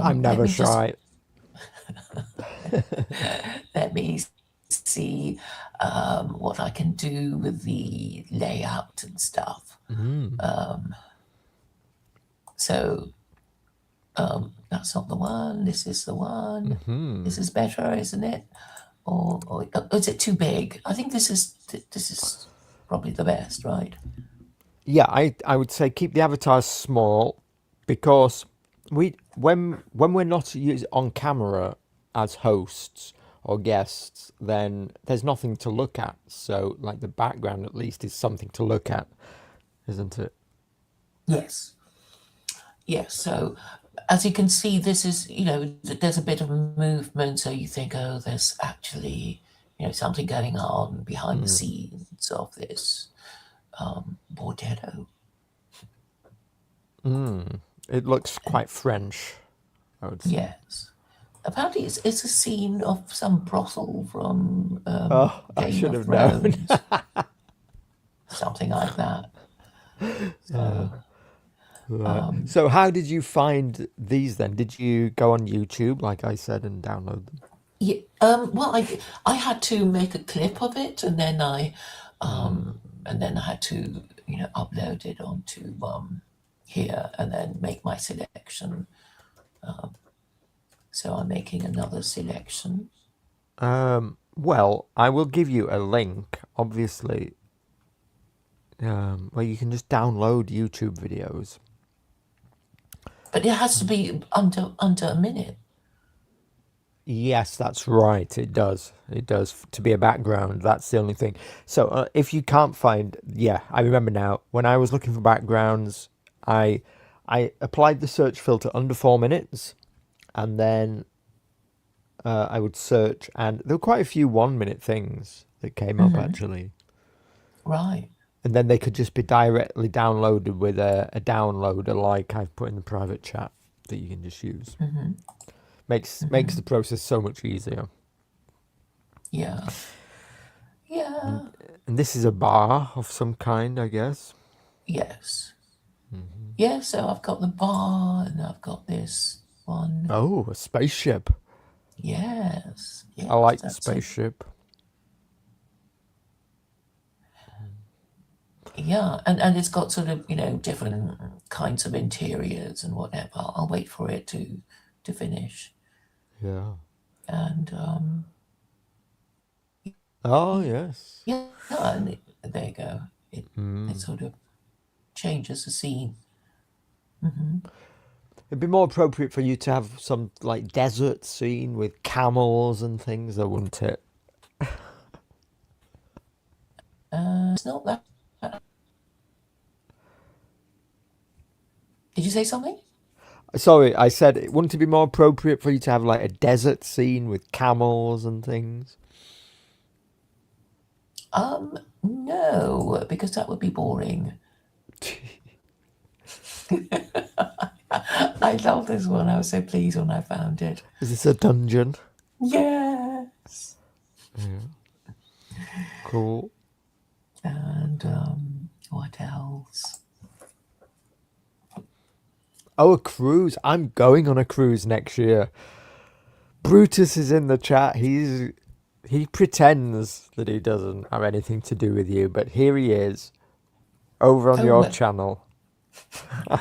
I'm Let never me just shy. let me see what I can do with the layout and stuff. Mm. So that's not the one. This is the one. Hmm. This is better, isn't it? Or is it too big? I think this is probably the best, right? Yeah, I would say keep the avatars small because when we're not on camera as hosts or guests, then there's nothing to look at. So like the background at least is something to look at, isn't it? Yes. Yes. So as you can see, this is, there's a bit of movement. So you think, oh, there's actually, something going on behind the Mm. scenes of this bordello. Mm. It looks quite French, I would say. Yes. Apparently, it's a scene of some brothel from Oh, I Game should of have known. Thrones, something like that. Uh, So, right. So how did you find these then? Did you go on YouTube, like I said, and download them? yeah, well, I had to make a clip of it, Mm. and then I had to, upload it onto here, and then make my selection. So I'm making another selection. Well, I will give you a link, obviously, where you can just download YouTube videos. But it has to be under a minute. Yes, that's right. It does. It does. To be a background, that's the only thing. So if you can't find, yeah, I remember now. When I was looking for backgrounds, I I applied the search filter under 4 minutes, and then I would search, and there were quite a few 1 minute things that came up actually. Right. And then they could just be directly downloaded with a downloader like I've put in the private chat that you can just use. Makes the process so much easier. Yeah. And Yeah. and this is a bar of some kind, I guess. Yes. Yeah, so I've got the bar and I've got this one. Oh, a spaceship. Yes. I Yes, like the that's it. spaceship. Yeah, and it's got sort of, different kinds of interiors and whatever. I'll wait for it to finish. Yeah. And Oh, yes. yeah, and there you go. It sort of changes the scene. It'd be more appropriate for you to have some like desert scene with camels and things, though, wouldn't it? It's not that. Did you say something? Sorry, I said, wouldn't it be more appropriate for you to have like a desert scene with camels and things? No, because that would be boring. I love this one. I was so pleased when I found it. Is this a dungeon? Yes. Cool. And what else? Oh, a cruise. I'm going on a cruise next year. Brutus is in the chat. He pretends that he doesn't have anything to do with you, but here he is over on Oh, your channel.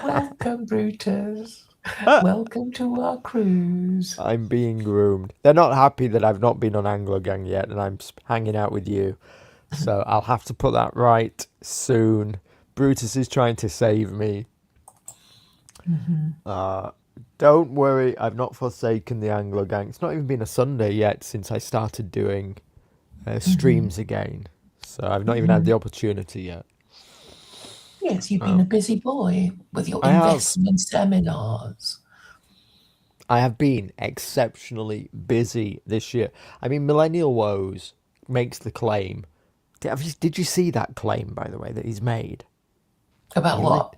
welcome, Brutus. Welcome to our cruise. I'm being groomed. They're not happy that I've not been on Anglo Gang yet and I'm hanging out with you. So I'll have to put that right soon. Brutus is trying to save me. Don't worry, I've not forsaken the Anglo Gang. It's not even been a Sunday yet since I started doing streams again. So I've not even had the opportunity yet. Yes, you've been a busy boy with your I have. investment seminars. I have been exceptionally busy this year. I mean, Millennial Woes makes the claim. Did you see that claim, by the way, that he's made? About He lit, what?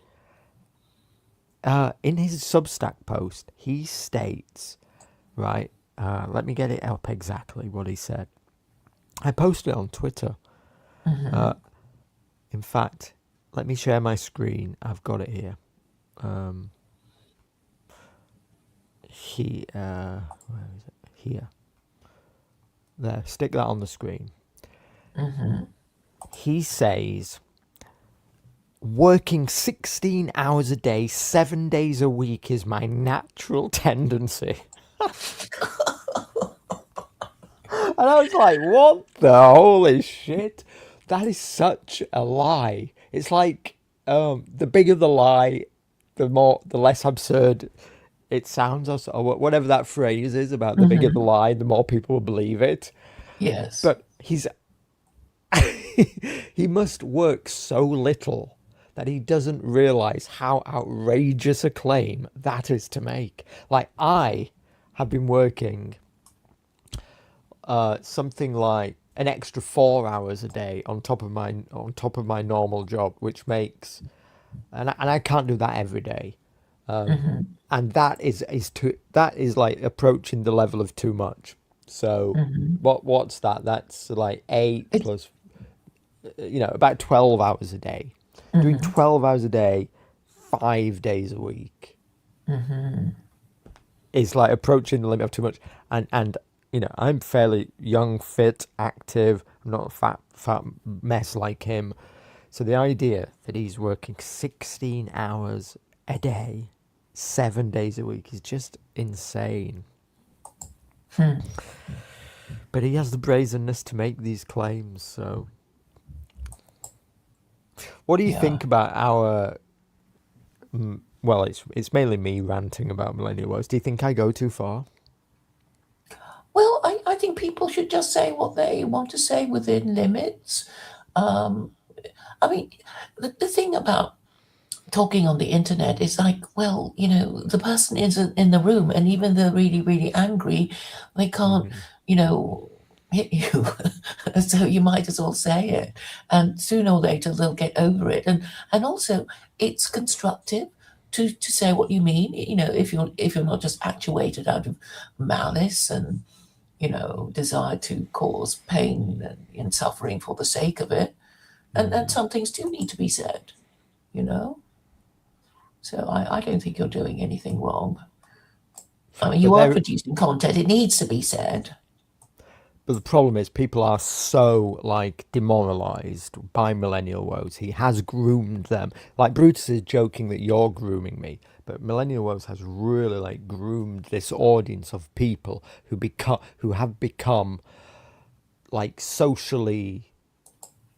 in his Substack post, he states, right? Let me get it up exactly what he said. I posted it on Twitter. In fact, let me share my screen. I've got it here. where is it? Here. There, stick that on the screen. He says, working 16 hours a day, 7 days a week is my natural tendency. And I was like, what the holy shit? That is such a lie. It's like the bigger the lie, the less absurd it sounds, or whatever that phrase is about the bigger the lie, the more people will believe it. Yes. But he must work so little that he doesn't realize how outrageous a claim that is to make. Like, I have been working something like an extra 4 hours a day on top of my normal job, which makes, and I can't do that every day, and that is like approaching the level of too much. So what's that? That's like eight It's plus, about 12 hours a day. Doing 12 hours a day, 5 days a week is like approaching the limit of too much. And I'm fairly young, fit, active. I'm not a fat mess like him. So the idea that he's working 16 hours a day, 7 days a week is just insane. But he has the brazenness to make these claims. So, what do you yeah. think about our? Well, it's mainly me ranting about millennial woes. Do you think I go too far? Well, I think people should just say what they want to say within limits. Um, I mean, the thing about talking on the internet is like, well, the person isn't in the room, and even they're really, really angry, they can't, Mm. you know, hit you. So you might as well say it, and sooner or later they'll get over it. And also, it's constructive to say what you mean. If you're not just actuated out of malice and desire to cause pain and suffering for the sake of it, and Mm. some things do need to be said. You know. So I don't think you're doing anything wrong. I mean, But you are there, producing content. It needs to be said. but the problem is people are so like demoralized by millennial woes. He has groomed them. Like Brutus is joking that you're grooming me, but millennial woes has really like groomed this audience of people who have become like socially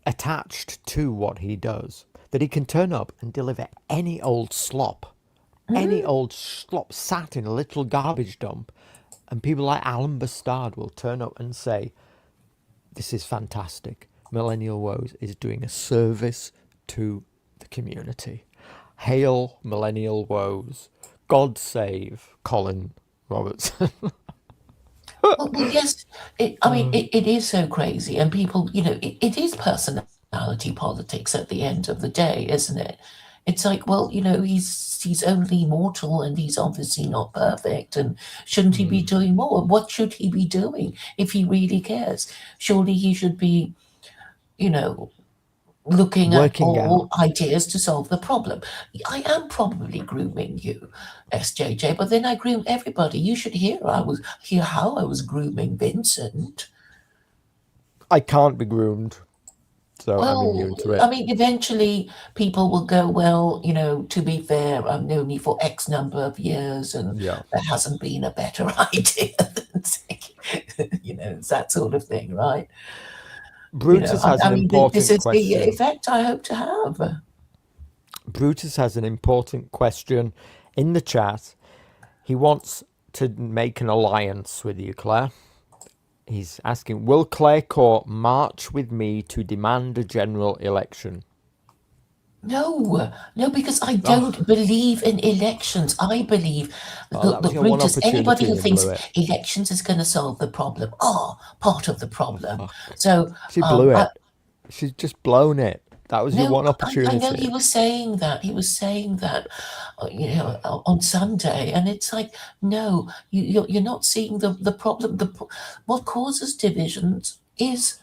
attached to what he does. That he can turn up and deliver any old slop sat in a little garbage dump, and people like Alan Bastard will turn up and say, "This is fantastic. Millennial Woes is doing a service to the community. Hail Millennial Woes. God save Colin Robertson." Well, yes. I mean, it is so crazy, and people, it is personality politics at the end of the day, isn't it? It's like, well, he's only mortal, and he's obviously not perfect, and shouldn't he be Mm. doing more? What should he be doing if he really cares? Surely he should be, you know, looking at Working all out. ideas to solve the problem. I am probably grooming you, SJJ, but then I groom everybody. You should hear how I was grooming Vincent. I can't be groomed, so I'm Well, immune to I it. mean, eventually people will go, well, to be fair, I've known you for X number of years, and Yeah. there hasn't been a better idea than it's that sort of thing, right? Brutus has I an mean, this important is the question. effect I hope to have. Brutus has an important question in the chat. He wants to make an alliance with you, Claire. He's asking, will Claire Court march with me to demand a general election? No, no, because I Oh, don't believe in elections. I believe, well, that was look, your one Brutus, anybody opportunity who and you blew thinks it. elections is going to solve the problem are part of the Oh, problem. fuck. So, She blew I, it. She's just blown it. That was your no, one I know he opportunity. was saying that. He was saying that, on Sunday, and it's like, no, you're not seeing the problem. What causes divisions is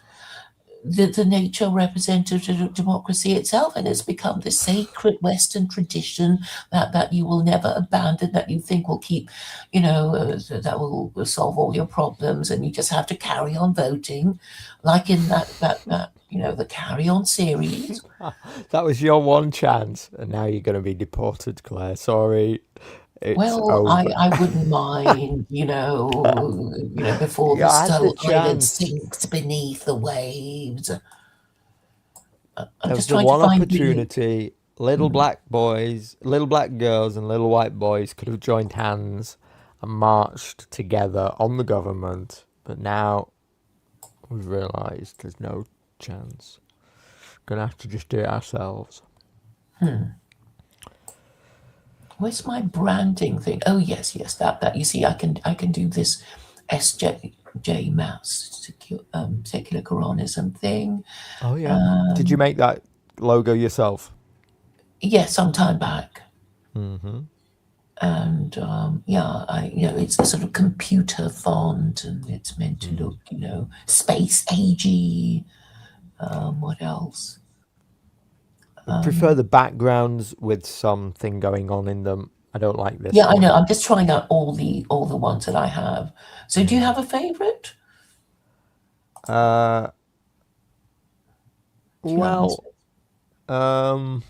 the nature representative of democracy itself, and it's become this sacred Western tradition that you will never abandon, that you think will keep, that will solve all your problems, and you just have to carry on voting, like in the Carry On series. That was your one chance, and now you're going to be deported, Claire. Sorry, it's Well, over. I wouldn't mind, before You the had the Stowe Island chance. sinks beneath the waves. I'm There was just the trying to one find you. opportunity. Little black boys, little black girls, and little white boys could have joined hands and marched together on the government, but now we've realised there's no chance. Gonna have to just do it ourselves. Where's my branding thing? Oh yes, yes, that you see, I can do this SJJ mass secular Quranism thing. Oh yeah. Did you make that logo yourself? Yes, some time back, Mm-hmm. and yeah, it's a sort of computer font, and it's meant to Mm. look, space agey. What else? I prefer the backgrounds with something going on in them. I don't like Yeah, this I know. one. I'm just trying out all the ones that I have. So, do you Mm. have a favorite? Uh, Do you have any? well, um,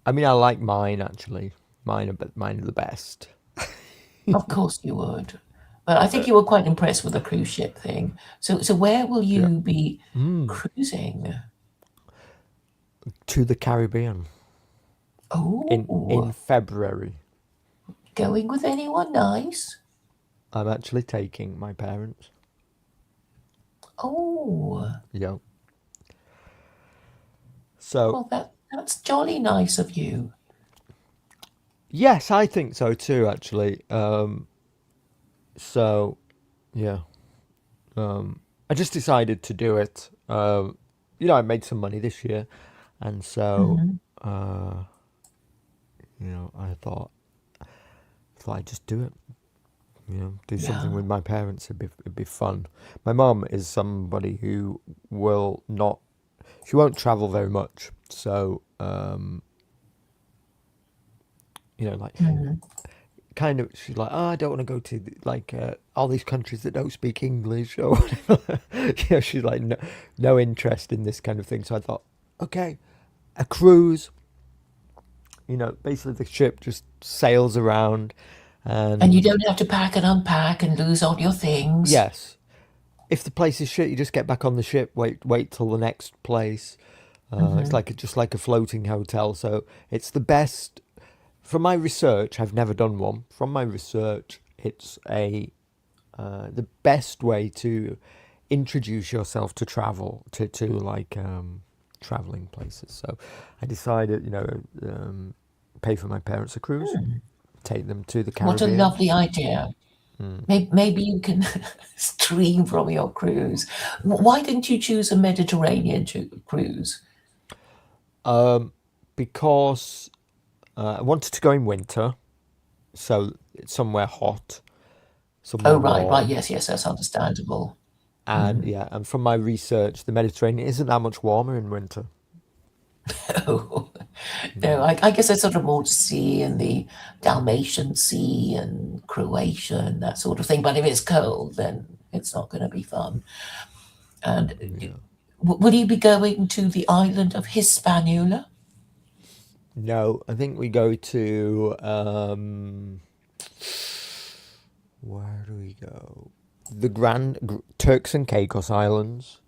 I mean, I like mine actually. Mine are the best. Of course you would. But I think you were quite impressed with the cruise ship thing. So where will Yeah. you be Mm. cruising? To the Caribbean in Oh, February. going with anyone nice? I'm actually taking my parents. Oh, Yeah. So well, that's jolly nice of you. yes, I think so too. Actually. So yeah. I just decided to do it. I made some money this year, and so Mhm. uh, I thought I'd just do it. Do something Yeah. with my parents. It'd be fun. My mum is somebody who will not. She won't travel very much. So like Mhm. kind of she's like, oh, I don't want to go to like all these countries that don't speak English or whatever. She's like no interest in this kind of thing. So I thought, okay, a cruise. Basically the ship just sails around, And you and don't have to pack and unpack and lose all your things. yes, if the place is shit, you just get back on the ship. Wait till the next place. It's Hmm. like just like a floating hotel. So it's the best. From my research, I've never done one. From my research, it's the best way to introduce yourself to travel to like traveling places. So I decided, pay for my parents a cruise, take them to the What a Caribbean. lovely idea. Maybe you can stream from your cruise. Why didn't you choose a Mediterranean cruise? Because I wanted to go in winter, so it's somewhere hot, somewhere Oh, right, right. warm. Yes, yes, that's understandable. And yeah, and from my research, the Mediterranean isn't that much warmer in winter. Oh, no, Mm. I guess there's sort of more to see in the Dalmatian Sea and Croatia and that sort of thing. But if it's cold, then it's not going to be fun. And Yeah. will you be going to the island of Hispaniola? No, I think we go to where do we go? The Turks and Caicos Islands,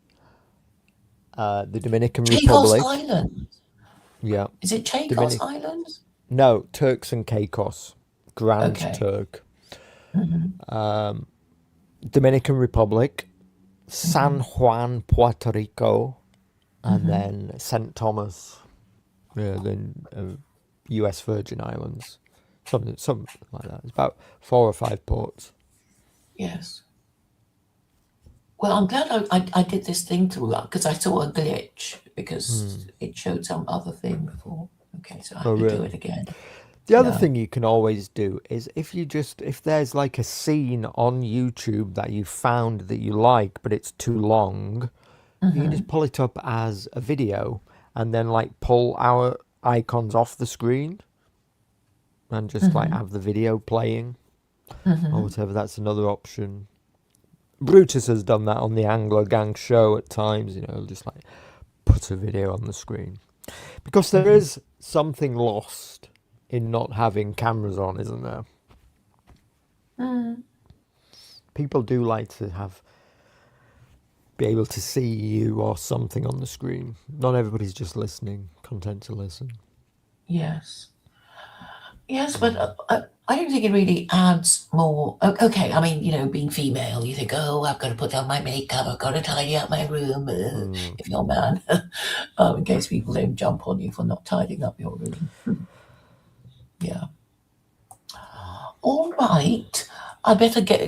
the Dominican Chagos Republic. Island. Yeah, Is it Chagos Dominic. Island? No, Turks and Caicos, Grand Okay. Turk, Hmm. Dominican Republic, San Hmm. Juan, Puerto Rico, and Hmm. then St. Thomas, the U.S. Virgin Islands, something like that. It's about 4 or 5 ports. Yes. Well, I'm glad I did this thing through that because I saw a glitch because Hmm. it showed some other thing before. Okay, so I Oh, have to do really? it again. The other Yeah. thing you can always do is if there's like a scene on YouTube that you found that you like, but it's too long, you can just Hmm. pull it up as a video and then like pull our icons off the screen and just like Hmm. have the video playing or Hmm. whatever. That's another option. Brutus has done that on the Anglo Gang show at times, just like put a video on the screen. Because there Hmm. is something lost in not having cameras on, isn't there? Mm. People do like to be able to see you or something on the screen. Not everybody's just listening, content to listen. Yes. Yes, but I don't think it really adds more. Okay, I mean, being female, you think, oh, I've got to put on my makeup, I've got to tidy up my room. Mm. If you're a man, in case people don't jump on you for not tidying up your room. Yeah. All right. I better get a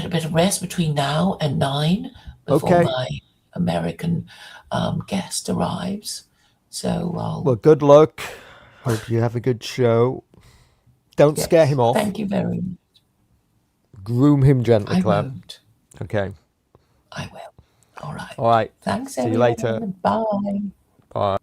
bit of rest between now and 9 before Okay. my American guest arrives. So Well, I'll, good luck. Hope you have a good show. Don't scare yes, him off. thank you very much. Groom him gently, I Claire. won't. Okay. I will. All All right. right. Thanks, See you later. everyone. Bye. Bye.